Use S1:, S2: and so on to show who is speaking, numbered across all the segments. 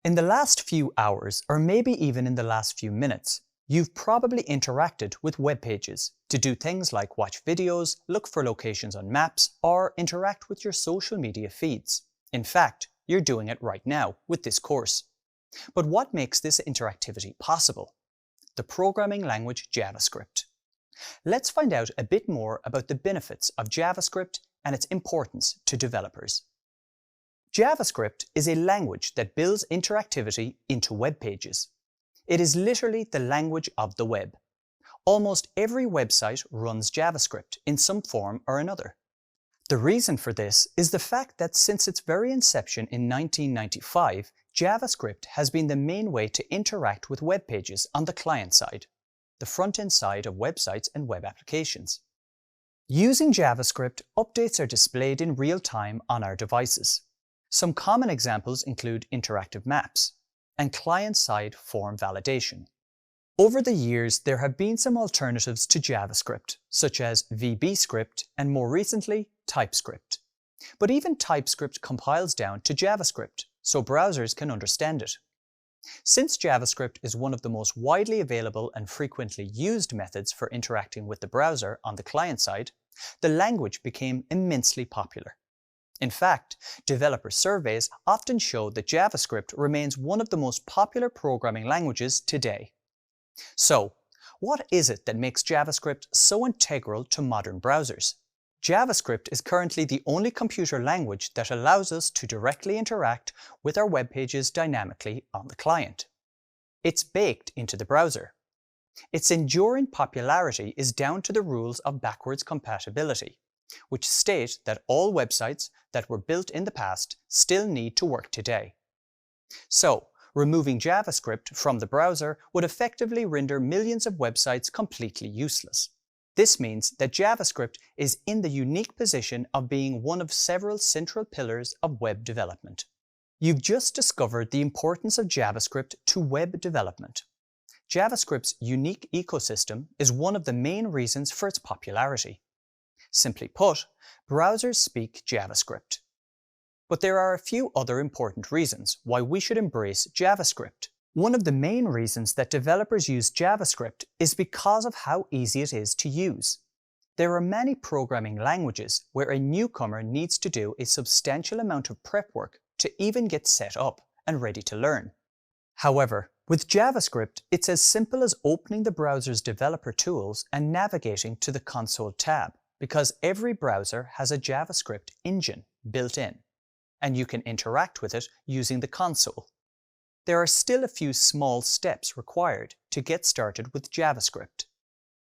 S1: In the last few hours, or maybe even in the last few minutes, you've probably interacted with web pages to do things like watch videos, look for locations on maps, or interact with your social media feeds. In fact, you're doing it right now with this course. But what makes this interactivity possible? The programming language JavaScript. Let's find out a bit more about the benefits of JavaScript and its importance to developers. JavaScript is a language that builds interactivity into web pages. It is literally the language of the web. Almost every website runs JavaScript in some form or another. The reason for this is the fact that since its very inception in 1995, JavaScript has been the main way to interact with web pages on the client side, the front-end side of websites and web applications. Using JavaScript, updates are displayed in real time on our devices. Some common examples include interactive maps and client-side form validation. Over the years, there have been some alternatives to JavaScript, such as VBScript and more recently, TypeScript. But even TypeScript compiles down to JavaScript, so browsers can understand it. Since JavaScript is one of the most widely available and frequently used methods for interacting with the browser on the client side, the language became immensely popular. In fact, developer surveys often show that JavaScript remains one of the most popular programming languages today. So, what is it that makes JavaScript so integral to modern browsers? JavaScript is currently the only computer language that allows us to directly interact with our web pages dynamically on the client. It's baked into the browser. Its enduring popularity is down to the rules of backwards compatibility, which state that all websites that were built in the past still need to work today. So, removing JavaScript from the browser would effectively render millions of websites completely useless. This means that JavaScript is in the unique position of being one of several central pillars of web development. You've just discovered the importance of JavaScript to web development. JavaScript's unique ecosystem is one of the main reasons for its popularity. Simply put, browsers speak JavaScript. But there are a few other important reasons why we should embrace JavaScript. One of the main reasons that developers use JavaScript is because of how easy it is to use. There are many programming languages where a newcomer needs to do a substantial amount of prep work to even get set up and ready to learn. However, with JavaScript, it's as simple as opening the browser's developer tools and navigating to the console tab, because every browser has a JavaScript engine built in, and you can interact with it using the console. There are still a few small steps required to get started with JavaScript.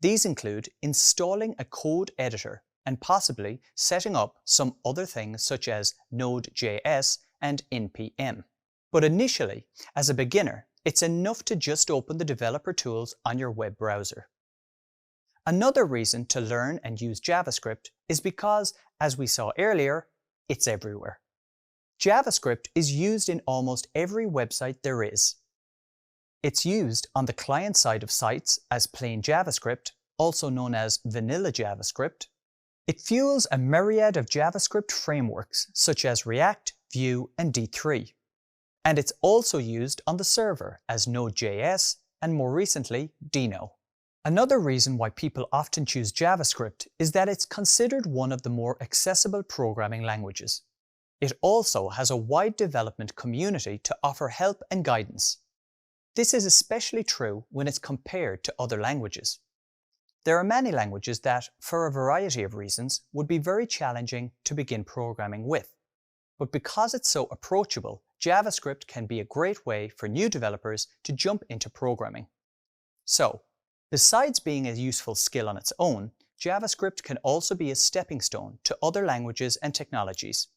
S1: These include installing a code editor and possibly setting up some other things such as Node.js and npm. But initially, as a beginner, it's enough to just open the developer tools on your web browser. Another reason to learn and use JavaScript is because, as we saw earlier, it's everywhere. JavaScript is used in almost every website there is. It's used on the client side of sites as plain JavaScript, also known as vanilla JavaScript. It fuels a myriad of JavaScript frameworks such as React, Vue, and D3. And it's also used on the server as Node.js and more recently, Deno. Another reason why people often choose JavaScript is that it's considered one of the more accessible programming languages. It also has a wide development community to offer help and guidance. This is especially true when it's compared to other languages. There are many languages that, for a variety of reasons, would be very challenging to begin programming with. But because it's so approachable, JavaScript can be a great way for new developers to jump into programming. So, besides being a useful skill on its own, JavaScript can also be a stepping stone to other languages and technologies.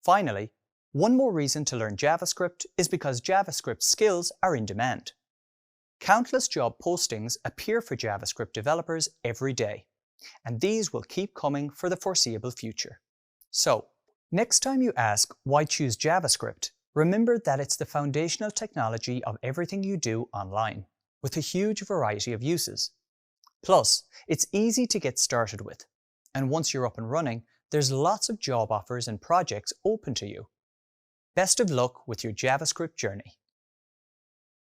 S1: Finally, one more reason to learn JavaScript is because JavaScript skills are in demand. Countless job postings appear for JavaScript developers every day, and these will keep coming for the foreseeable future. So, next time you ask why choose JavaScript, remember that it's the foundational technology of everything you do online, with a huge variety of uses. Plus, it's easy to get started with, and once you're up and running, there's lots of job offers and projects open to you. Best of luck with your JavaScript journey.